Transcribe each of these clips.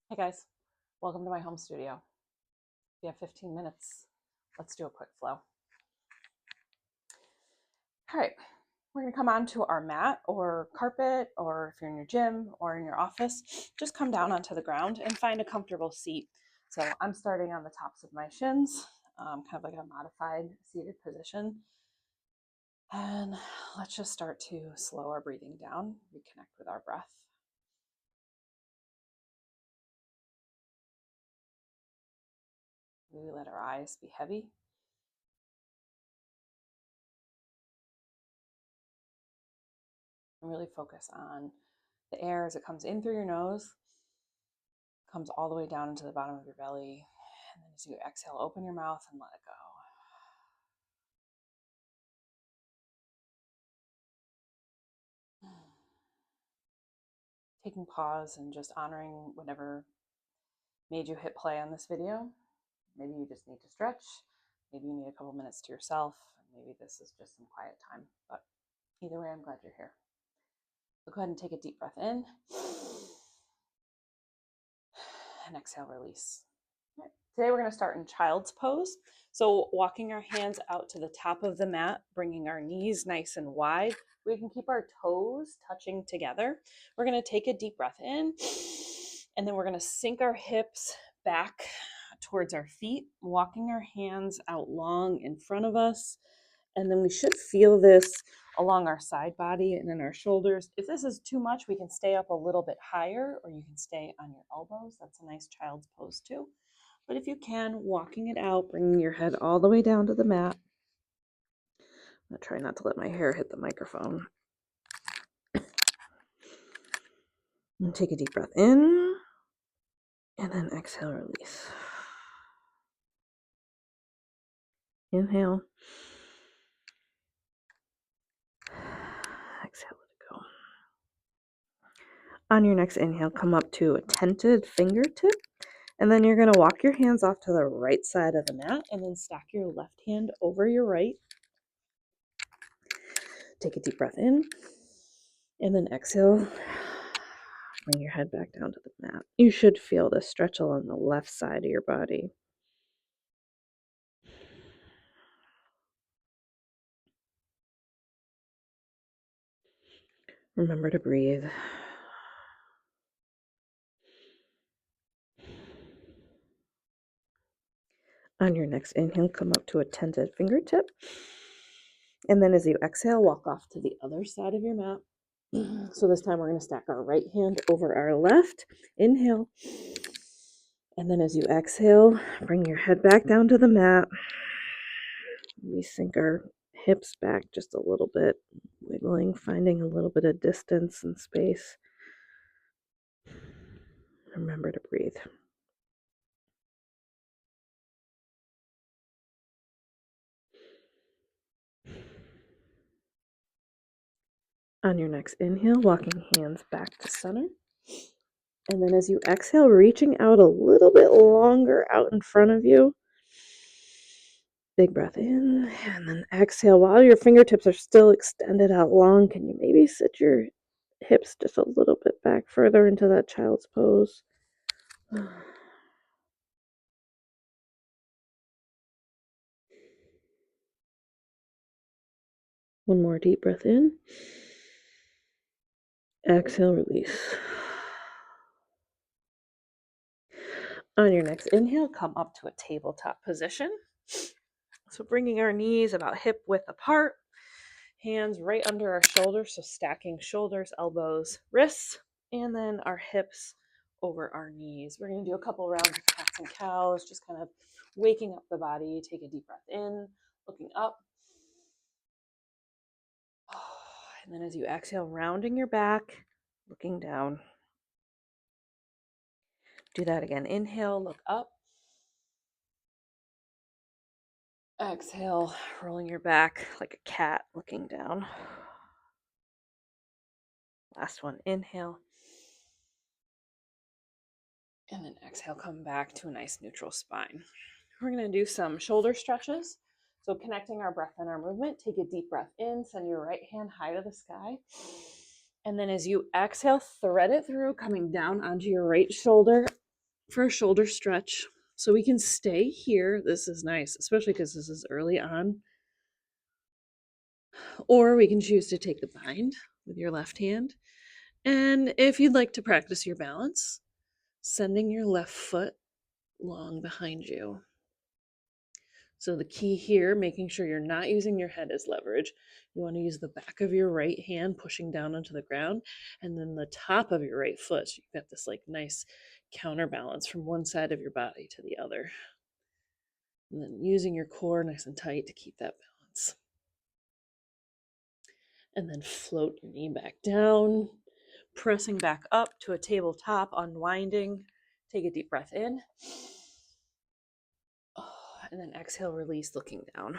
Hey guys, welcome to my home studio. If you have 15 minutes, let's do a quick flow. All right, we're gonna come onto our mat or carpet, or if you're in your gym or in your office, just come down onto the ground and find a comfortable seat. So I'm starting on the tops of my shins, kind of like a modified seated position. And let's just start to slow our breathing down, reconnect with our breath. Maybe let our eyes be heavy. And really focus on the air as it comes in through your nose, comes all the way down into the bottom of your belly. And then as you exhale, open your mouth and let it go. Taking pause and just honoring whatever made you hit play on this video. Maybe you just need to stretch. Maybe you need a couple minutes to yourself. Maybe this is just some quiet time. But either way, I'm glad you're here. So go ahead and take a deep breath in. And exhale, release. All right. Today we're going to start in child's pose. So walking our hands out to the top of the mat, bringing our knees nice and wide. We can keep our toes touching together. We're going to take a deep breath in, and then we're going to sink our hips back towards our feet, walking our hands out long in front of us. And then we should feel this along our side body and in our shoulders. If this is too much, we can stay up a little bit higher, or you can stay on your elbows. That's a nice child's pose too. But if you can, walking it out, bringing your head all the way down to the mat. I'm going to try not to let my hair hit the microphone. And take a deep breath in, and then exhale, release. Inhale. Exhale, let it go. On your next inhale, come up to a tented fingertip. And then you're going to walk your hands off to the right side of the mat and then stack your left hand over your right. Take a deep breath in and then exhale. Bring your head back down to the mat. You should feel the stretch along the left side of your body. Remember to breathe. On your next inhale, come up to a tented fingertip. And then as you exhale, walk off to the other side of your mat. So this time we're going to stack our right hand over our left. Inhale. And then as you exhale, bring your head back down to the mat. We sink our hips back just a little bit, wiggling, finding a little bit of distance and space. Remember to breathe. On your next inhale, walking hands back to center. And then as you exhale, reaching out a little bit longer out in front of you. Big breath in, and then exhale. While your fingertips are still extended out long, can you maybe sit your hips just a little bit back further into that child's pose? One more deep breath in. Exhale, release. On your next inhale, come up to a tabletop position. So bringing our knees about hip width apart, hands right under our shoulders, so stacking shoulders, elbows, wrists, and then our hips over our knees. We're going to do a couple rounds of cats and cows, just kind of waking up the body. Take a deep breath in, looking up. And then as you exhale, rounding your back, looking down. Do that again. Inhale, look up. Exhale, rolling your back like a cat, looking down. Last one, inhale. And then exhale, come back to a nice neutral spine. We're going to do some shoulder stretches. So connecting our breath and our movement, take a deep breath in, send your right hand high to the sky. And then as you exhale, thread it through, coming down onto your right shoulder, for a shoulder stretch. So we can stay here. This is nice, especially because this is early on. Or we can choose to take the bind with your left hand. And if you'd like to practice your balance, sending your left foot long behind you. So the key here, making sure you're not using your head as leverage. You want to use the back of your right hand pushing down onto the ground, and then the top of your right foot. So you've got this like nice counterbalance from one side of your body to the other. And then using your core nice and tight to keep that balance. And then float your knee back down, pressing back up to a tabletop, unwinding. Take a deep breath in. And then exhale, release, looking down.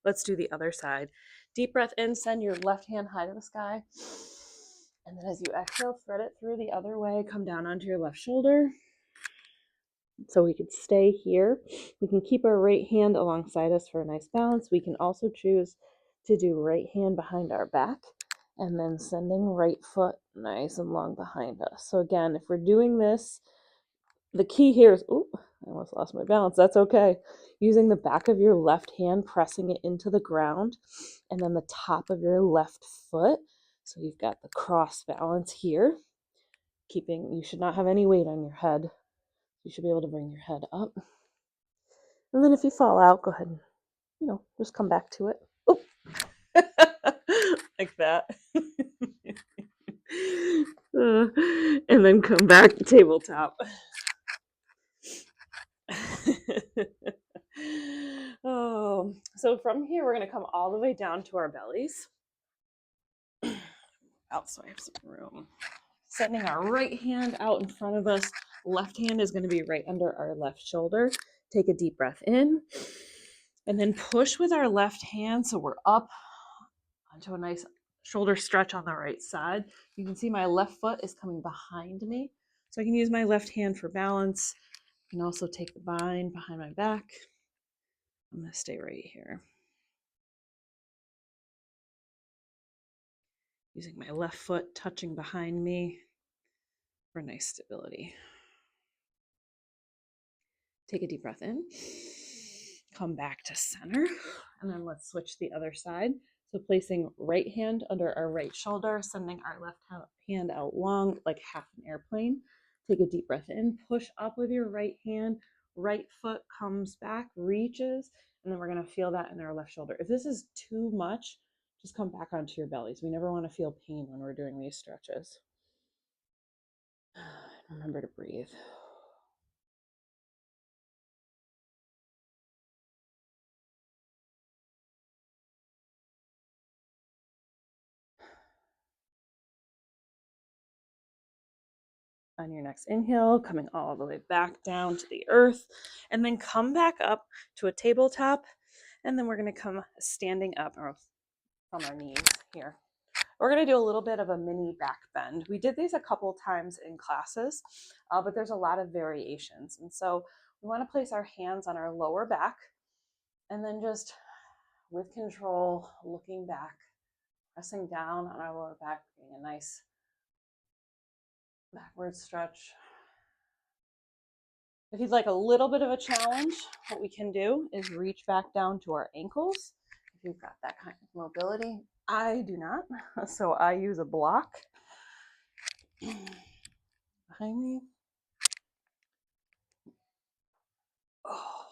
Let's do the other side. Deep breath in, send your left hand high to the sky. And then as you exhale, thread it through the other way, come down onto your left shoulder. So we could stay here. We can keep our right hand alongside us for a nice balance. We can also choose to do right hand behind our back and then sending right foot nice and long behind us. So again, if we're doing this, the key here is, oh, I almost lost my balance. That's okay. Using the back of your left hand, pressing it into the ground, and then the top of your left foot. So you've got the cross balance here. You should not have any weight on your head. You should be able to bring your head up. And then if you fall out, go ahead and, just come back to it. Oh, like that. And then come back to tabletop. Oh, so from here, we're going to come all the way down to our bellies. Out so I have some room. Sending our right hand out in front of us. Left hand is going to be right under our left shoulder. Take a deep breath in. And then push with our left hand so we're up onto a nice shoulder stretch on the right side. You can see my left foot is coming behind me. So I can use my left hand for balance. I can also take the bind behind my back. I'm going to stay right here. Using my left foot touching behind me for nice stability. Take a deep breath in. Come back to center. And then let's switch the other side. So placing right hand under our right shoulder, sending our left hand out long like half an airplane. Take a deep breath in. Push up with your right hand. Right foot comes back, reaches, and then we're going to feel that in our left shoulder. If this is too much, just come back onto your bellies. We never want to feel pain when we're doing these stretches. Remember to breathe. On your next inhale, coming all the way back down to the earth, and then come back up to a tabletop, and then we're going to come standing up from our knees here. We're going to do a little bit of a mini back bend. We did these a couple times in classes, but there's a lot of variations. And so we want to place our hands on our lower back, and then just with control, looking back, pressing down on our lower back, getting a nice backward stretch. If you'd like a little bit of a challenge, what we can do is reach back down to our ankles. If you've got that kind of mobility, I do not. So I use a block behind me. Oh,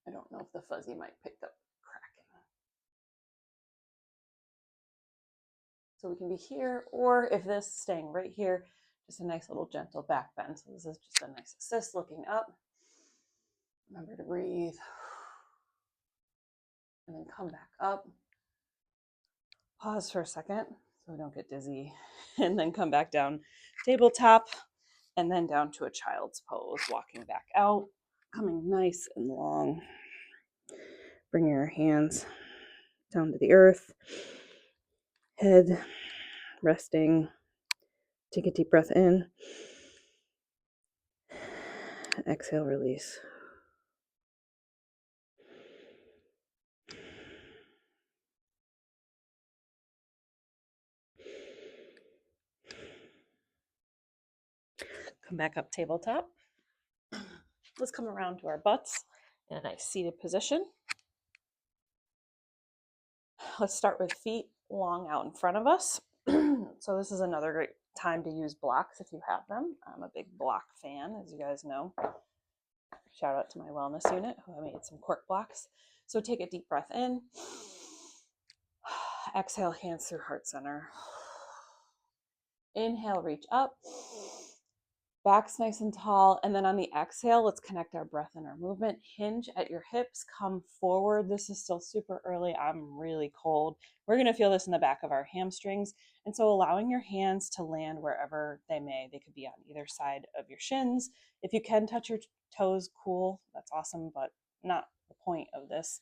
I don't know if the fuzzy mic picked up cracking. So we can be here, or if this staying right here, just a nice little gentle back bend. So this is just a nice assist looking up. Remember to breathe. And then come back up. Pause for a second so we don't get dizzy. And then come back down, tabletop, and then down to a child's pose, walking back out, coming nice and long. Bring your hands down to the earth, head resting. Take a deep breath in. Exhale, release. Come back up tabletop. Let's come around to our butts in a nice seated position. Let's start with feet long out in front of us. So this is another great time to use blocks if you have them. I'm a big block fan, as you guys know. Shout out to my wellness unit who made some cork blocks. So take a deep breath in. Exhale, hands through heart center. Inhale, reach up. Back's nice and tall. And then on the exhale, let's connect our breath and our movement. Hinge at your hips, come forward. This is still super early. I'm really cold. We're going to feel this in the back of our hamstrings. And so allowing your hands to land wherever they may. They could be on either side of your shins. If you can touch your toes, cool. That's awesome, but not the point of this.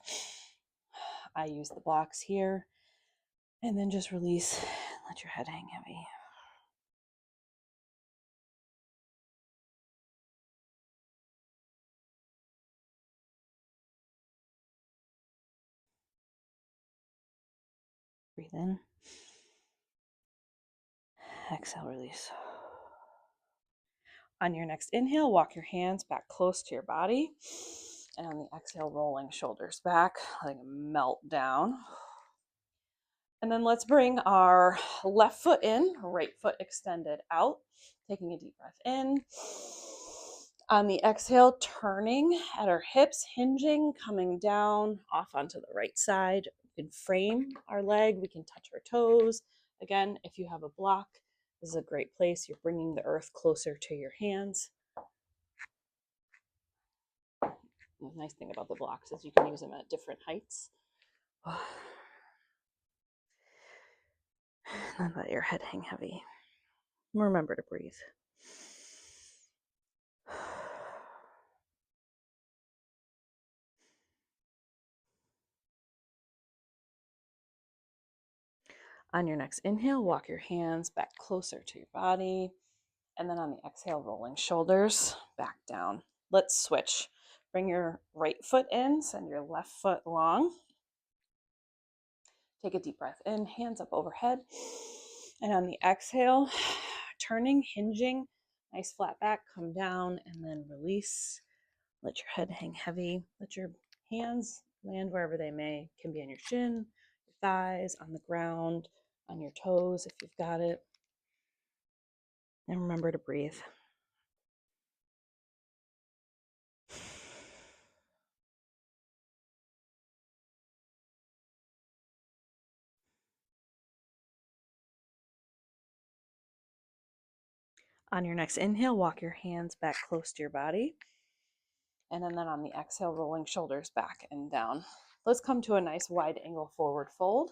I use the blocks here. And then just release. Let your head hang heavy. Breathe in. Exhale, release. On your next inhale, walk your hands back close to your body. And on the exhale, rolling shoulders back, letting them melt down. And then let's bring our left foot in, right foot extended out. Taking a deep breath in. On the exhale, turning at our hips, hinging, coming down off onto the right side. We can frame our leg, we can touch our toes. Again, if you have a block, this is a great place. You're bringing the earth closer to your hands. The nice thing about the blocks is you can use them at different heights. And let your head hang heavy. Remember to breathe. On your next inhale, walk your hands back closer to your body. And then on the exhale, rolling shoulders back down. Let's switch. Bring your right foot in, send your left foot long. Take a deep breath in, hands up overhead. And on the exhale, turning, hinging, nice flat back, come down and then release. Let your head hang heavy. Let your hands land wherever they may. It can be on your shin, your thighs, on the ground, on your toes if you've got it. And remember to breathe. On your next inhale, walk your hands back close to your body. And then on the exhale, rolling shoulders back and down. Let's come to a nice wide angle forward fold.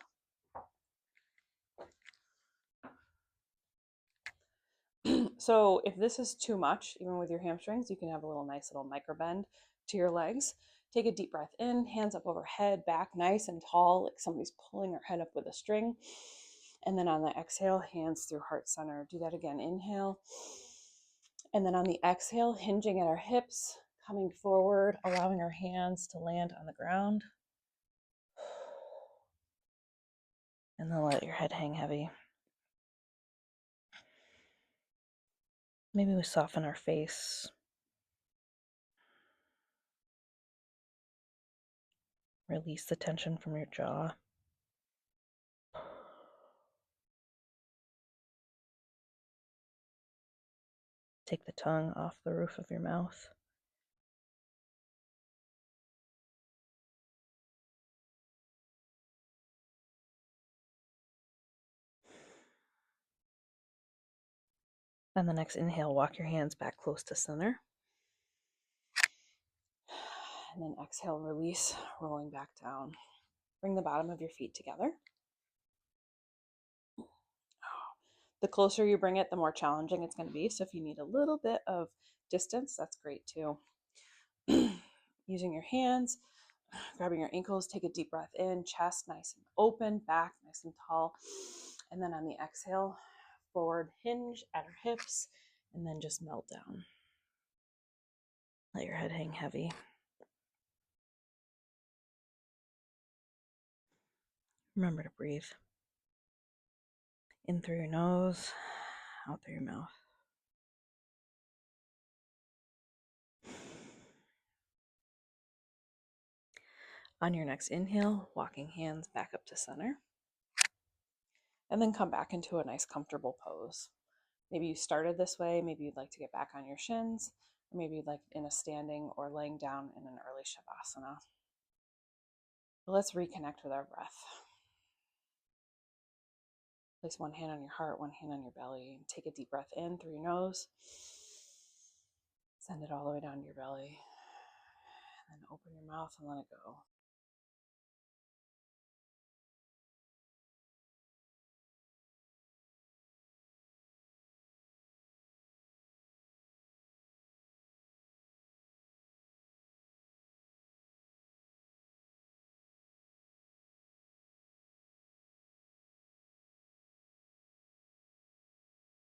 So if this is too much, even with your hamstrings, you can have a little nice little micro bend to your legs. Take a deep breath in, hands up overhead, back nice and tall, like somebody's pulling their head up with a string. And then on the exhale, hands through heart center. Do that again. Inhale. And then on the exhale, hinging at our hips, coming forward, allowing our hands to land on the ground. And then let your head hang heavy. Maybe we soften our face. Release the tension from your jaw. Take the tongue off the roof of your mouth. On the next inhale, walk your hands back close to center. And then exhale, release, rolling back down. Bring the bottom of your feet together. The closer you bring it, the more challenging it's going to be. So if you need a little bit of distance, that's great too. Using your hands, grabbing your ankles, take a deep breath in, chest nice and open, back nice and tall. And then on the exhale, forward hinge at our hips, and then just melt down. Let your head hang heavy. Remember to breathe. In through your nose, out through your mouth. On your next inhale, walking hands back up to center. And then come back into a nice comfortable pose. Maybe you started this way, maybe you'd like to get back on your shins, or maybe you'd like in a standing or laying down in an early Shavasana. But let's reconnect with our breath. Place one hand on your heart, one hand on your belly. Take a deep breath in through your nose. Send it all the way down to your belly. And then open your mouth and let it go.